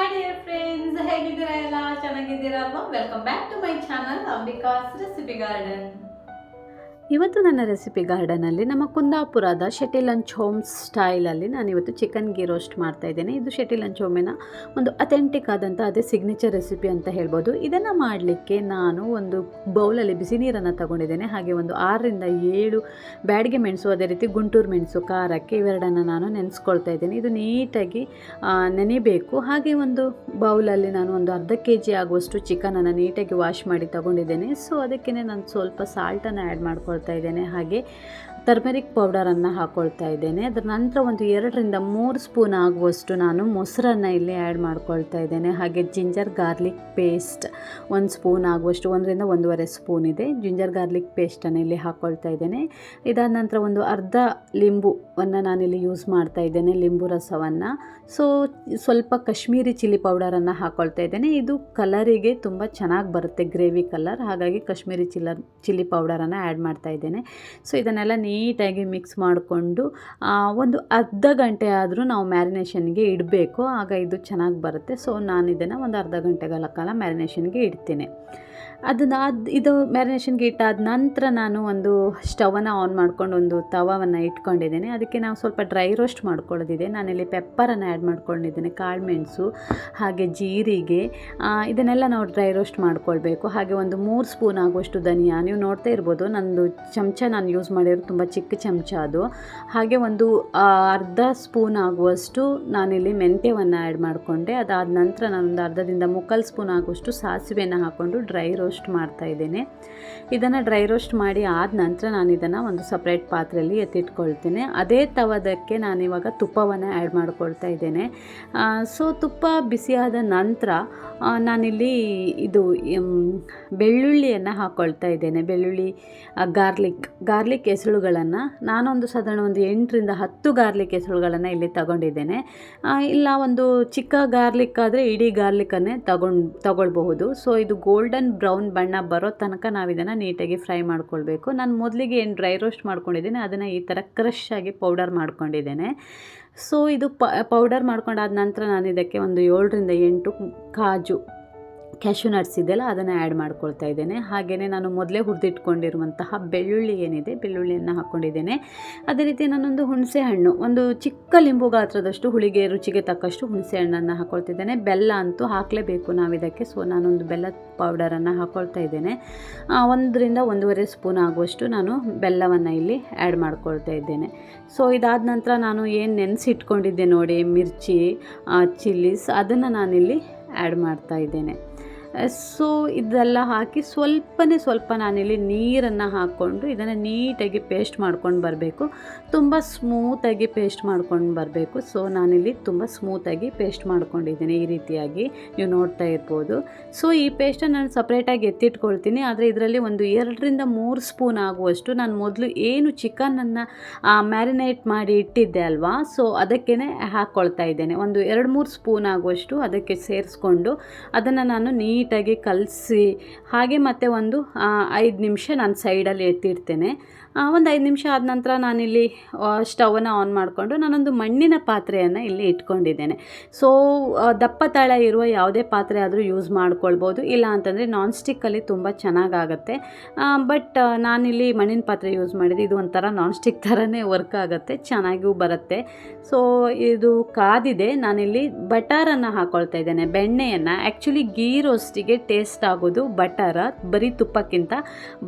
Hi dear friends, ಹೇಗಿದ್ದೀರಾ? ಎಲ್ಲ ಚೆನ್ನಾಗಿದ್ದೀರಾ ಅಲ್ವಾ? Welcome back to my channel Ambika's recipe garden. ಇವತ್ತು ನನ್ನ ರೆಸಿಪಿ ಗಾರ್ಡನಲ್ಲಿ ನಮ್ಮ ಕುಂದಾಪುರದ ಶೆಟ್ಟಿ ಲಂಚ್ ಹೋಮ್ ಸ್ಟೈಲಲ್ಲಿ ನಾನಿವತ್ತು ಚಿಕನ್ ಗೀ ರೋಸ್ಟ್ ಮಾಡ್ತಾಯಿದ್ದೇನೆ. ಇದು ಶೆಟ್ಟಿ ಲಂಚ್ ಹೋಮಿನ ಒಂದು ಅಥೆಂಟಿಕ್ ಆದಂಥ ಅದೇ ಸಿಗ್ನೇಚರ್ ರೆಸಿಪಿ ಅಂತ ಹೇಳ್ಬೋದು. ಇದನ್ನು ಮಾಡಲಿಕ್ಕೆ ನಾನು ಒಂದು ಬೌಲಲ್ಲಿ ಬಿಸಿ ನೀರನ್ನು ತಗೊಂಡಿದ್ದೇನೆ. ಹಾಗೆ ಒಂದು 6ರಿಂದ 7 ಬ್ಯಾಡಿಗೆ ಮೆಣಸು, ಅದೇ ರೀತಿ ಗುಂಟೂರು ಮೆಣಸು ಖಾರಕ್ಕೆ ಇವೆರಡನ್ನು ನಾನು ನೆನೆಸ್ಕೊಳ್ತಾ ಇದ್ದೇನೆ. ಇದು ನೀಟಾಗಿ ನೆನೆಬೇಕು. ಹಾಗೆ ಒಂದು ಬೌಲಲ್ಲಿ ನಾನು ಒಂದು ಅರ್ಧ kg ಆಗುವಷ್ಟು ಚಿಕನನ್ನು ನೀಟಾಗಿ ವಾಶ್ ಮಾಡಿ ತಗೊಂಡಿದ್ದೇನೆ. ಸೊ ಅದಕ್ಕೆ ನಾನು ಸ್ವಲ್ಪ ಸಾಲ್ಟನ್ನು ಆ್ಯಡ್ ಮಾಡ್ಕೊಳ್ತಾ ಇದ್ದೇನೆ. ಹಾಗೆ ಟರ್ಮರಿಕ್ ಪೌಡರನ್ನು ಹಾಕ್ಕೊಳ್ತಾ ಇದ್ದೇನೆ. ಅದರ ನಂತರ ಒಂದು 2ರಿಂದ 3 ಸ್ಪೂನ್ ಆಗುವಷ್ಟು ನಾನು ಮೊಸರನ್ನು ಇಲ್ಲಿ ಆ್ಯಡ್ ಮಾಡ್ಕೊಳ್ತಾ ಇದ್ದೇನೆ. ಹಾಗೆ ಜಿಂಜರ್ ಗಾರ್ಲಿಕ್ ಪೇಸ್ಟ್ 1 ಸ್ಪೂನ್ ಆಗುವಷ್ಟು, 1ರಿಂದ 1.5 ಸ್ಪೂನ್ ಇದೆ ಜಿಂಜರ್ ಗಾರ್ಲಿಕ್ ಪೇಸ್ಟನ್ನು ಇಲ್ಲಿ ಹಾಕ್ಕೊಳ್ತಾ ಇದ್ದೇನೆ. ಇದಾದ ನಂತರ ಒಂದು ಅರ್ಧ ಲಿಂಬುವನ್ನು ನಾನಿಲ್ಲಿ ಯೂಸ್ ಮಾಡ್ತಾ ಇದ್ದೇನೆ, ಲಿಂಬು ರಸವನ್ನು. ಸೊ ಸ್ವಲ್ಪ ಕಾಶ್ಮೀರಿ ಚಿಲ್ಲಿ ಪೌಡರನ್ನು ಹಾಕ್ಕೊಳ್ತಾ ಇದ್ದೇನೆ. ಇದು ಕಲರಿಗೆ ತುಂಬ ಚೆನ್ನಾಗಿ ಬರುತ್ತೆ, ಗ್ರೇವಿ ಕಲರ್. ಹಾಗಾಗಿ ಕಾಶ್ಮೀರಿ ಚಿಲ್ಲಿ ಪೌಡರನ್ನು ಆ್ಯಡ್ ಮಾಡ್ತಾ ಇದ್ದೇನೆ. ಸೊ ಇದನ್ನೆಲ್ಲ ನೀಟಾಗಿ ಮಿಕ್ಸ್ ಮಾಡಿಕೊಂಡು ಒಂದು ಅರ್ಧ ಗಂಟೆ ಆದರೂ ನಾವು ಮ್ಯಾರಿನೇಷನ್ಗೆ ಇಡಬೇಕು, ಆಗ ಇದು ಚೆನ್ನಾಗಿ ಬರುತ್ತೆ. ಸೊ ನಾನು ಇದನ್ನು ಒಂದು ಅರ್ಧ ಗಂಟೆಗಳ ಕಾಲ ಮ್ಯಾರಿನೇಷನ್ಗೆ ಇಡ್ತೀನಿ. ಇದು ಮ್ಯಾರಿನೇಷನ್ಗೆ ಇಟ್ಟಾದ ನಂತರ ನಾನು ಒಂದು ಸ್ಟವನ್ನು ಆನ್ ಮಾಡ್ಕೊಂಡು ಒಂದು ತವವನ್ನು ಇಟ್ಕೊಂಡಿದ್ದೇನೆ. ಅದಕ್ಕೆ ನಾವು ಸ್ವಲ್ಪ ಡ್ರೈ ರೋಸ್ಟ್ ಮಾಡ್ಕೊಳ್ಳೋದಿದೆ. ನಾನಿಲ್ಲಿ ಪೆಪ್ಪರನ್ನು ಆ್ಯಡ್ ಮಾಡ್ಕೊಂಡಿದ್ದೇನೆ, ಕಾಳುಮೆಣಸು ಹಾಗೆ ಜೀರಿಗೆ, ಇದನ್ನೆಲ್ಲ ನಾವು ಡ್ರೈ ರೋಸ್ಟ್ ಮಾಡ್ಕೊಳ್ಬೇಕು. ಹಾಗೆ ಒಂದು 3 ಸ್ಪೂನ್ ಆಗುವಷ್ಟು ಧನಿಯಾ, ನೀವು ನೋಡ್ತಾ ಇರ್ಬೋದು ನಂದು ಚಮಚ ನಾನು ಯೂಸ್ ಮಾಡಿರೋದು ತುಂಬ ಚಿಕ್ಕ ಚಮಚ ಅದು. ಹಾಗೆ ಒಂದು ಅರ್ಧ ಸ್ಪೂನ್ ಆಗುವಷ್ಟು ನಾನಿಲ್ಲಿ ಮೆಂತ್ಯವನ್ನು ಆ್ಯಡ್ ಮಾಡಿಕೊಂಡೆ. ಅದಾದ ನಂತರ ನಾನೊಂದು ಅರ್ಧದಿಂದ 3/4 ಸ್ಪೂನ್ ಆಗುವಷ್ಟು ಸಾಸಿವೆಯನ್ನು ಹಾಕ್ಕೊಂಡು ಡ್ರೈ ರೋಸ್ಟ್ ಮಾಡ್ತಾ ಇದ್ದೇನೆ. ಇದನ್ನು ಡ್ರೈ ರೋಸ್ಟ್ ಮಾಡಿ ಆದ ನಂತರ ನಾನು ಇದನ್ನು ಒಂದು ಸಪ್ರೇಟ್ ಪಾತ್ರೆಯಲ್ಲಿ ಎತ್ತಿಟ್ಕೊಳ್ತೇನೆ. ಅದೇ ತವದಕ್ಕೆ ನಾನಿವಾಗ ತುಪ್ಪವನ್ನು ಆ್ಯಡ್ ಮಾಡ್ಕೊಳ್ತಾ ಇದ್ದೇನೆ. ಸೊ ತುಪ್ಪ ಬಿಸಿಯಾದ ನಂತರ ನಾನಿಲ್ಲಿ ಇದು ಬೆಳ್ಳುಳ್ಳಿಯನ್ನು ಹಾಕ್ಕೊಳ್ತಾ ಇದ್ದೇನೆ. ಬೆಳ್ಳುಳ್ಳಿ, ಗಾರ್ಲಿಕ್ ಎಸಳುಗಳನ್ನು ನಾನೊಂದು ಸಾಧಾರಣ ಒಂದು 8ರಿಂದ 10 ಗಾರ್ಲಿಕ್ ಎಸಳುಗಳನ್ನು ಇಲ್ಲಿ ತಗೊಂಡಿದ್ದೇನೆ. ಇಲ್ಲ ಒಂದು ಚಿಕ್ಕ ಗಾರ್ಲಿಕ್ ಆದರೆ ಇಡೀ ಗಾರ್ಲಿಕ್ಕನ್ನೇ ತಗೊಳ್ಬಹುದು. ಸೊ ಇದು ಗೋಲ್ಡನ್ ಬ್ರೌನ್ ಬಣ್ಣ ಬರೋ ತನಕ ನಾವು ಇದನ್ನು ನೀಟಾಗಿ ಫ್ರೈ ಮಾಡ್ಕೊಳ್ಬೇಕು. ನಾನು ಮೊದಲಿಗೆ ಏನು ಡ್ರೈ ರೋಸ್ಟ್ ಮಾಡ್ಕೊಂಡಿದ್ದೇನೆ ಅದನ್ನು ಈ ಥರ ಕ್ರಷ್ ಆಗಿ ಪೌಡರ್ ಮಾಡ್ಕೊಂಡಿದ್ದೇನೆ. ಸೊ ಇದು ಪೌಡರ್ ಮಾಡ್ಕೊಂಡಾದ ನಂತರ ನಾನು ಇದಕ್ಕೆ ಒಂದು 7ರಿಂದ 8 ಕ್ಯಾಶ್ಯೂ ನಟ್ಸ್ ಇದೆಯಲ್ಲ ಅದನ್ನು ಆ್ಯಡ್ ಮಾಡ್ಕೊಳ್ತಾ ಇದ್ದೇನೆ. ಹಾಗೆಯೇ ನಾನು ಮೊದಲೇ ಹುರಿದಿಟ್ಕೊಂಡಿರುವಂತಹ ಬೆಳ್ಳುಳ್ಳಿ ಏನಿದೆ, ಬೆಳ್ಳುಳ್ಳಿಯನ್ನು ಹಾಕ್ಕೊಂಡಿದ್ದೇನೆ. ಅದೇ ರೀತಿ ನಾನೊಂದು ಹುಣಸೆ ಹಣ್ಣು, ಒಂದು ಚಿಕ್ಕ ಲಿಂಬು ಗಾತ್ರದಷ್ಟು ಹುಳಿಗೆ ರುಚಿಗೆ ತಕ್ಕಷ್ಟು ಹುಣಸೆ ಹಣ್ಣನ್ನು ಹಾಕ್ಕೊಳ್ತಿದ್ದೇನೆ. ಬೆಲ್ಲ ಅಂತೂ ಹಾಕಲೇಬೇಕು ನಾವು ಇದಕ್ಕೆ. ಸೊ ನಾನೊಂದು ಬೆಲ್ಲದ ಪೌಡರನ್ನು ಹಾಕ್ಕೊಳ್ತಾ ಇದ್ದೇನೆ. 1ರಿಂದ 1.5 ಸ್ಪೂನ್ ಆಗುವಷ್ಟು ನಾನು ಬೆಲ್ಲವನ್ನು ಇಲ್ಲಿ ಆ್ಯಡ್ ಮಾಡ್ಕೊಳ್ತಾ ಇದ್ದೇನೆ. ಸೊ ಇದಾದ ನಂತರ ನಾನು ಏನು ನೆನೆಸಿಟ್ಕೊಂಡಿದ್ದೆ ನೋಡಿ, ಮಿರ್ಚಿ, ಚಿಲ್ಲೀಸ್, ಅದನ್ನು ನಾನಿಲ್ಲಿ ಆ್ಯಡ್ ಮಾಡ್ತಾ ಇದ್ದೇನೆ. ಸೊ ಇದೆಲ್ಲ ಹಾಕಿ ಸ್ವಲ್ಪ ನಾನಿಲ್ಲಿ ನೀರನ್ನು ಹಾಕ್ಕೊಂಡು ಇದನ್ನು ನೀಟಾಗಿ ಪೇಸ್ಟ್ ಮಾಡ್ಕೊಂಡು ಬರಬೇಕು. ತುಂಬ ಸ್ಮೂತಾಗಿ ಪೇಸ್ಟ್ ಮಾಡ್ಕೊಂಡು ಬರಬೇಕು. ಸೊ ನಾನಿಲ್ಲಿ ತುಂಬ ಸ್ಮೂತಾಗಿ ಪೇಸ್ಟ್ ಮಾಡ್ಕೊಂಡಿದ್ದೀನಿ, ಈ ರೀತಿಯಾಗಿ ನೀವು ನೋಡ್ತಾ ಇರ್ಬೋದು. ಸೊ ಈ ಪೇಸ್ಟನ್ನು ನಾನು ಸಪ್ರೇಟಾಗಿ ಎತ್ತಿಟ್ಕೊಳ್ತೀನಿ. ಆದರೆ ಇದರಲ್ಲಿ ಒಂದು 2ರಿಂದ 3 ಸ್ಪೂನ್ ಆಗುವಷ್ಟು ನಾನು ಮೊದಲು ಏನು ಚಿಕನನ್ನು ಮ್ಯಾರಿನೇಟ್ ಮಾಡಿ ಇಟ್ಟಿದ್ದೆ ಅಲ್ವಾ, ಸೊ ಅದಕ್ಕೇ ಹಾಕ್ಕೊಳ್ತಾ ಇದ್ದೇನೆ. ಒಂದು 2-3 ಸ್ಪೂನ್ ಆಗುವಷ್ಟು ಅದಕ್ಕೆ ಸೇರಿಸ್ಕೊಂಡು ಅದನ್ನು ನಾನು ನೀಟಾಗಿ ಕಲಸಿ ಹಾಗೆ ಮತ್ತೆ ಒಂದು 5 ನಿಮಿಷ ನಾನು ಸೈಡಲ್ಲಿ ಎತ್ತಿಡ್ತೇನೆ. ಒಂದು 5 ನಿಮಿಷ ಆದ ನಂತರ ನಾನಿಲ್ಲಿ ಸ್ಟವನ್ನು ಆನ್ ಮಾಡಿಕೊಂಡು ನಾನೊಂದು ಮಣ್ಣಿನ ಪಾತ್ರೆಯನ್ನು ಇಲ್ಲಿ ಇಟ್ಕೊಂಡಿದ್ದೇನೆ. ಸೊ ದಪ್ಪ ತಳ ಇರುವ ಯಾವುದೇ ಪಾತ್ರೆ ಆದರೂ ಯೂಸ್ ಮಾಡ್ಕೊಳ್ಬೋದು, ಇಲ್ಲ ಅಂತಂದರೆ ನಾನ್ ಸ್ಟಿಕ್ಕಲ್ಲಿ ತುಂಬ ಚೆನ್ನಾಗಾಗತ್ತೆ. ಬಟ್ ನಾನಿಲ್ಲಿ ಮಣ್ಣಿನ ಪಾತ್ರೆ ಯೂಸ್ ಮಾಡಿದೆ. ಇದು ಒಂಥರ ನಾನ್ ಸ್ಟಿಕ್ ಥರನೇ ವರ್ಕ್ ಆಗುತ್ತೆ, ಚೆನ್ನಾಗಿಯೂ ಬರುತ್ತೆ. ಸೊ ಇದು ಕಾದಿದೆ. ನಾನಿಲ್ಲಿ ಬಟರನ್ನು ಹಾಕ್ಕೊಳ್ತಾ ಇದ್ದೇನೆ, ಬೆಣ್ಣೆಯನ್ನು. ಆ್ಯಕ್ಚುಲಿ ಗೀ ರೋಸ್ಟಿಗೆ ಟೇಸ್ಟ್ ಆಗೋದು ಬಟರ್, ಬರೀ ತುಪ್ಪಕ್ಕಿಂತ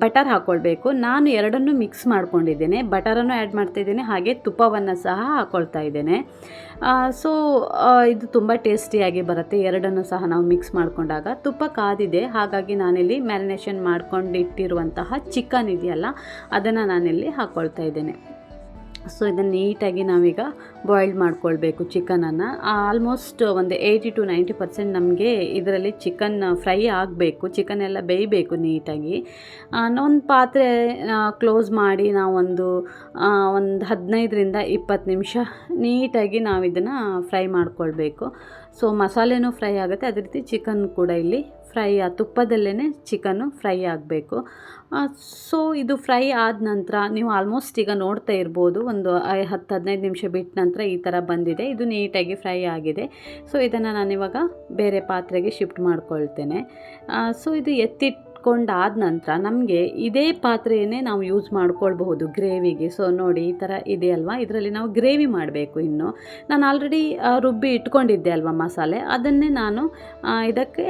ಬಟರ್ ಹಾಕ್ಕೊಳ್ಬೇಕು. ನಾನು ಎರಡನ್ನೂ ಮಿಕ್ಸ್ ಮಾಡ್ಕೊಂಡಿದ್ದೇನೆ, ಬಟರನ್ನು ಆ್ಯಡ್ ಮಾಡ್ತಾಯಿದ್ದೇನೆ, ಹಾಗೆ ತುಪ್ಪವನ್ನು ಸಹ ಹಾಕ್ಕೊಳ್ತಾ ಇದ್ದೇನೆ. ಸೊ ಇದು ತುಂಬ ಟೇಸ್ಟಿಯಾಗಿ ಬರುತ್ತೆ, ಎರಡನ್ನೂ ಸಹ ನಾವು ಮಿಕ್ಸ್ ಮಾಡಿಕೊಂಡಾಗ. ತುಪ್ಪ ಕಾದಿದೆ, ಹಾಗಾಗಿ ನಾನಿಲ್ಲಿ ಮ್ಯಾರಿನೇಷನ್ ಮಾಡ್ಕೊಂಡು ಇಟ್ಟಿರುವಂತಹ ಚಿಕನ್ ಇದೆಯಲ್ಲ ಅದನ್ನು ನಾನಿಲ್ಲಿ ಹಾಕ್ಕೊಳ್ತಾ ಇದ್ದೇನೆ. ಸೊ ಇದನ್ನು ನೀಟಾಗಿ ನಾವೀಗ ಬಾಯ್ಲ್ಡ್ ಮಾಡ್ಕೊಳ್ಬೇಕು ಚಿಕನನ್ನು. ಆಲ್ಮೋಸ್ಟ್ ಒಂದು 80-90% ನಮಗೆ ಇದರಲ್ಲಿ ಚಿಕನ್ ಫ್ರೈ ಆಗಬೇಕು, ಚಿಕನ್ ಎಲ್ಲ ಬೇಯಬೇಕು ನೀಟಾಗಿ. ಒಂದು ಪಾತ್ರೆ ಕ್ಲೋಸ್ ಮಾಡಿ ನಾವೊಂದು 15ರಿಂದ 20 ನಿಮಿಷ ನೀಟಾಗಿ ನಾವು ಇದನ್ನು ಫ್ರೈ ಮಾಡ್ಕೊಳ್ಬೇಕು. ಸೊ ಮಸಾಲೆನೂ ಫ್ರೈ ಆಗುತ್ತೆ, ಅದೇ ರೀತಿ ಚಿಕನ್ ಕೂಡ ಇಲ್ಲಿ ಫ್ರೈ, ಆ ತುಪ್ಪದಲ್ಲೇ ಚಿಕನ್ನು ಫ್ರೈ ಆಗಬೇಕು. ಸೊ ಇದು ಫ್ರೈ ಆದ ನಂತರ ನೀವು ಆಲ್ಮೋಸ್ಟ್ ಈಗ ನೋಡ್ತಾ ಇರ್ಬೋದು, ಒಂದು 10-15 ನಿಮಿಷ ಬಿಟ್ಟ ನಂತರ ನಂತರ ಈ ಥರ ಬಂದಿದೆ. ಇದು ನೀಟಾಗಿ ಫ್ರೈ ಆಗಿದೆ. ಸೊ ಇದನ್ನು ನಾನಿವಾಗ ಬೇರೆ ಪಾತ್ರೆಗೆ ಶಿಫ್ಟ್ ಮಾಡ್ಕೊಳ್ತೇನೆ. ಸೊ ಇದು ಎತ್ತಿಟ್ಕೊಂಡಾದ ನಂತರ ನಮಗೆ ಇದೇ ಪಾತ್ರೆಯೇ ನಾವು ಯೂಸ್ ಮಾಡ್ಕೊಳ್ಬಹುದು ಗ್ರೇವಿಗೆ. ಸೊ ನೋಡಿ ಈ ಥರ ಇದೆ ಅಲ್ವಾ, ಇದರಲ್ಲಿ ನಾವು ಗ್ರೇವಿ ಮಾಡಬೇಕು. ಇನ್ನು ನಾನು ಆಲ್ರೆಡಿ ರುಬ್ಬಿ ಇಟ್ಕೊಂಡಿದ್ದೆ ಅಲ್ವಾ ಮಸಾಲೆ, ಅದನ್ನೇ ನಾನು ಇದಕ್ಕೆ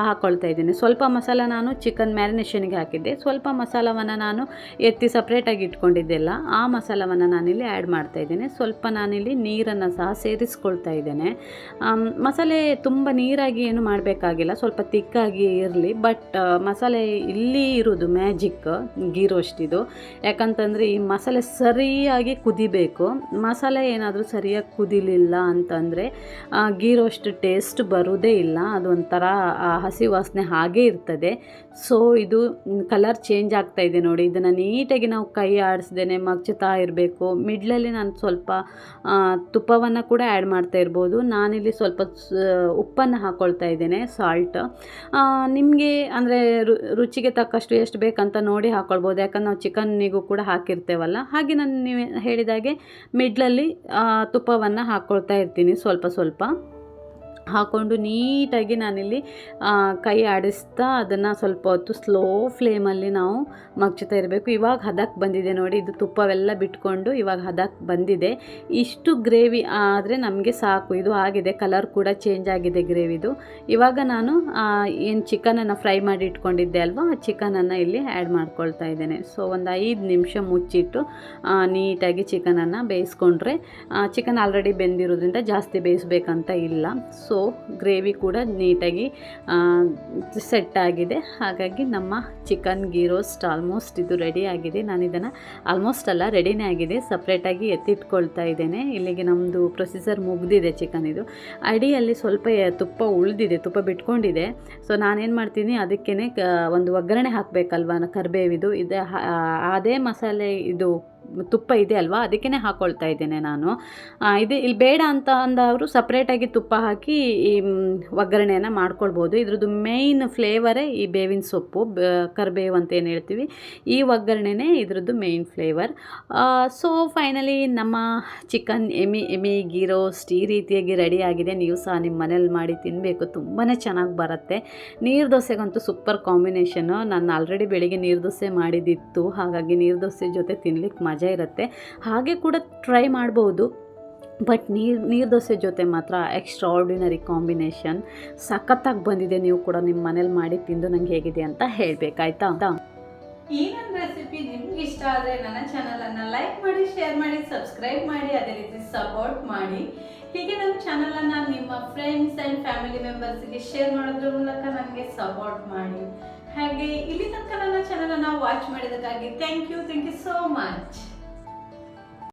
ಹಾಕ್ಕೊಳ್ತಾ ಇದ್ದೀನಿ. ಸ್ವಲ್ಪ ಮಸಾಲ ನಾನು ಚಿಕನ್ ಮ್ಯಾರಿನೇಷನ್ಗೆ ಹಾಕಿದ್ದೆ, ಸ್ವಲ್ಪ ಮಸಾಲವನ್ನು ನಾನು ಎತ್ತಿ ಸಪ್ರೇಟಾಗಿ ಇಟ್ಕೊಂಡಿದ್ದೆಲ್ಲ ಆ ಮಸಾಲವನ್ನು ನಾನಿಲ್ಲಿ ಆ್ಯಡ್ ಮಾಡ್ತಾ ಇದ್ದೇನೆ. ಸ್ವಲ್ಪ ನಾನಿಲ್ಲಿ ನೀರನ್ನು ಸಹ ಸೇರಿಸ್ಕೊಳ್ತಾ ಇದ್ದೇನೆ. ಮಸಾಲೆ ತುಂಬ ನೀರಾಗಿ ಏನು ಮಾಡಬೇಕಾಗಿಲ್ಲ, ಸ್ವಲ್ಪ ತಿಕ್ಕಾಗಿ ಇರಲಿ. ಬಟ್ ಮಸಾಲೆ ಇಲ್ಲಿ ಇರೋದು ಮ್ಯಾಜಿಕ್ ಗೀ ರೋಸ್ಟ್ ಇದು. ಯಾಕಂತಂದರೆ ಈ ಮಸಾಲೆ ಸರಿಯಾಗಿ ಕುದಿಬೇಕು. ಮಸಾಲೆ ಏನಾದರೂ ಸರಿಯಾಗಿ ಕುದಿಲಿಲ್ಲ ಅಂತಂದರೆ ಗೀ ರೋಸ್ಟ್ ಟೇಸ್ಟ್ ಬರೋದೇ ಇಲ್ಲ, ಅದು ಒಂಥರ ಹಸಿ ವಾಸನೆ ಹಾಗೇ ಇರ್ತದೆ. ಸೊ ಇದು ಕಲರ್ ಚೇಂಜ್ ಆಗ್ತಾ ಇದೆ ನೋಡಿ. ಇದನ್ನು ನೀಟಾಗಿ ನಾವು ಕೈ ಆಡಿಸ್ದೇನೆ ಮಗ್ಚುತ್ತಾ ಇರಬೇಕು. ಮಿಡ್ಲಲ್ಲಿ ನಾನು ಸ್ವಲ್ಪ ತುಪ್ಪವನ್ನು ಕೂಡ ಆ್ಯಡ್ ಮಾಡ್ತಾ ಇರ್ಬೋದು. ನಾನಿಲ್ಲಿ ಸ್ವಲ್ಪ ಉಪ್ಪನ್ನು ಹಾಕ್ಕೊಳ್ತಾ ಇದ್ದೇನೆ, ಸಾಲ್ಟ್. ನಿಮಗೆ ಅಂದರೆ ರುಚಿಗೆ ತಕ್ಕಷ್ಟು ಎಷ್ಟು ಬೇಕಂತ ನೋಡಿ ಹಾಕ್ಕೊಳ್ಬೋದು, ಯಾಕಂದ್ರೆ ನಾವು ಚಿಕನ್ನಿಗೂ ಕೂಡ ಹಾಕಿರ್ತೇವಲ್ಲ. ಹಾಗೆ ನಾನು ನೀವು ಹೇಳಿದಾಗೆ ಮಿಡ್ಲಲ್ಲಿ ತುಪ್ಪವನ್ನು ಹಾಕ್ಕೊಳ್ತಾ ಇರ್ತೀನಿ. ಸ್ವಲ್ಪ ಹಾಕ್ಕೊಂಡು ನೀಟಾಗಿ ನಾನಿಲ್ಲಿ ಕೈ ಆಡಿಸ್ತಾ ಅದನ್ನು ಸ್ವಲ್ಪ ಹೊತ್ತು ಸ್ಲೋ ಫ್ಲೇಮಲ್ಲಿ ನಾವು ಮಗ್ಚುತ್ತಾ ಇರಬೇಕು. ಇವಾಗ ಹದಕ್ಕೆ ಬಂದಿದೆ ನೋಡಿ, ಇದು ತುಪ್ಪವೆಲ್ಲ ಬಿಟ್ಕೊಂಡು ಇವಾಗ ಹದಕ್ಕೆ ಬಂದಿದೆ. ಇಷ್ಟು ಗ್ರೇವಿ ಆದರೆ ನಮಗೆ ಸಾಕು. ಇದು ಆಗಿದೆ, ಕಲರ್ ಕೂಡ ಚೇಂಜ್ ಆಗಿದೆ ಗ್ರೇವಿದು. ಇವಾಗ ನಾನು ಏನು ಚಿಕನನ್ನು ಫ್ರೈ ಮಾಡಿ ಇಟ್ಕೊಂಡಿದ್ದೆ ಅಲ್ವಾ, ಆ ಚಿಕನನ್ನು ಇಲ್ಲಿ ಆ್ಯಡ್ ಮಾಡ್ಕೊಳ್ತಾ ಇದ್ದೇನೆ. ಸೊ ಒಂದು 5 ನಿಮಿಷ ಮುಚ್ಚಿಟ್ಟು ನೀಟಾಗಿ ಚಿಕನನ್ನು ಬೇಯಿಸ್ಕೊಂಡ್ರೆ, ಚಿಕನ್ ಆಲ್ರೆಡಿ ಬೆಂದಿರೋದ್ರಿಂದ ಜಾಸ್ತಿ ಬೇಯಿಸ್ಬೇಕಂತ ಇಲ್ಲ. ಸೊ ಗ್ರೇವಿ ಕೂಡ ನೀಟಾಗಿ ಸೆಟ್ ಆಗಿದೆ. ಹಾಗಾಗಿ ನಮ್ಮ ಚಿಕನ್ ಗೀ ರೋಸ್ಟ್ ಆಲ್ಮೋಸ್ಟ್ ಇದು ರೆಡಿ ಆಗಿದೆ. ನಾನು ಇದನ್ನು ಆಲ್ಮೋಸ್ಟ್ ಅಲ್ಲ, ರೆಡಿನೇ ಆಗಿದೆ. ಸಪ್ರೇಟಾಗಿ ಎತ್ತಿಟ್ಕೊಳ್ತಾ ಇದ್ದೇನೆ. ಇಲ್ಲಿಗೆ ನಮ್ಮದು ಪ್ರೊಸೀಜರ್ ಮುಗಿದಿದೆ ಚಿಕನ್ ಇದು. ಅಡಿಯಲ್ಲಿ ಸ್ವಲ್ಪ ತುಪ್ಪ ಉಳಿದಿದೆ, ತುಪ್ಪ ಬಿಟ್ಕೊಂಡಿದೆ. ಸೊ ನಾನೇನು ಮಾಡ್ತೀನಿ, ಅದಕ್ಕೇ ಒಂದು ಒಗ್ಗರಣೆ ಹಾಕಬೇಕಲ್ವ, ಕರಿಬೇವಿದು. ಇದೆ ಅದೇ ಮಸಾಲೆ ಇದು ತುಪ್ಪ ಇದೆ ಅಲ್ವಾ, ಅದಕ್ಕೇ ಹಾಕ್ಕೊಳ್ತಾ ಇದ್ದೇನೆ ನಾನು. ಇದು ಇಲ್ಲಿ ಬೇಡ ಅಂತ ಅಂದವರು ಸಪ್ರೇಟಾಗಿ ತುಪ್ಪ ಹಾಕಿ ಈ ಒಗ್ಗರಣೆಯನ್ನು ಮಾಡ್ಕೊಳ್ಬೋದು. ಇದ್ರದ್ದು ಮೇಯ್ನ್ ಫ್ಲೇವರೇ ಈ ಬೇವಿನ ಸೊಪ್ಪು, ಕರಿಬೇವು ಅಂತ ಏನು ಹೇಳ್ತೀವಿ, ಈ ಒಗ್ಗರಣೆನೇ ಇದ್ರದ್ದು ಮೇಯ್ನ್ ಫ್ಲೇವರ್. ಸೊ ಫೈನಲಿ ನಮ್ಮ ಚಿಕನ್ ಎಮಿ ಗೀ ರೋಸ್ಟ್ ಈ ರೀತಿಯಾಗಿ ರೆಡಿ ಆಗಿದೆ. ನೀವು ಸಹ ನಿಮ್ಮ ಮನೇಲಿ ಮಾಡಿ ತಿನ್ನಬೇಕು, ತುಂಬಾ ಚೆನ್ನಾಗಿ ಬರುತ್ತೆ. ನೀರು ದೋಸೆಗಂತೂ ಸೂಪರ್ ಕಾಂಬಿನೇಷನ್ನು. ನಾನು ಆಲ್ರೆಡಿ ಬೆಳಿಗ್ಗೆ ನೀರು ದೋಸೆ ಮಾಡಿದ್ದಿತ್ತು, ಹಾಗಾಗಿ ನೀರು ದೋಸೆ ಜೊತೆ ತಿನ್ಲಿಕ್ಕೆ ಮಜಾ ಇರುತ್ತೆ. ಹಾಗೆ ಕೂಡ ಟ್ರೈ ಮಾಡ್ಬೋದು. ಬಟ್ ನೀರು ದೋಸೆ ಜೊತೆ ಮಾತ್ರ ಎಕ್ಸ್ಟ್ರಾರ್ಡಿನರಿ ಕಾಂಬಿನೇಷನ್, ಸಖತ್ತಾಗಿ ಬಂದಿದೆ. ನೀವು ಕೂಡ ನಿಮ್ಮ ಮನೇಲಿ ಮಾಡಿ ತಿಂದು ನಂಗೆ ಹೇಗಿದೆ ಅಂತ ಹೇಳಬೇಕಾಯ್ತಾ. ಈ ನನ್ನ ರೆಸಿಪಿ ನಿಮ್ಗೆ ಇಷ್ಟ ಆದರೆ ನನ್ನ ಚಾನಲನ್ನು ಲೈಕ್ ಮಾಡಿ, ಶೇರ್ ಮಾಡಿ, ಸಬ್ಸ್ಕ್ರೈಬ್ ಮಾಡಿ, ಅದೇ ರೀತಿ ಸಪೋರ್ಟ್ ಮಾಡಿ. ಹೀಗೆ ನಮ್ಮ ಚಾನಲನ್ನು ನಿಮ್ಮ ಫ್ರೆಂಡ್ಸ್ ಆ್ಯಂಡ್ ಫ್ಯಾಮಿಲಿ ಮೆಂಬರ್ಸ್ಗೆ ಶೇರ್ ಮಾಡೋದ್ರ ಮೂಲಕ ನನಗೆ ಸಪೋರ್ಟ್ ಮಾಡಿ. ಹಾಗೆ ಇಲ್ಲಿ ತನಕ ನನ್ನ ಚಾನಲನ್ನು ವಾಚ್ ಮಾಡಿದ್ದಕ್ಕಾಗಿ ಥ್ಯಾಂಕ್ ಯು ಸೋ ಮಚ್.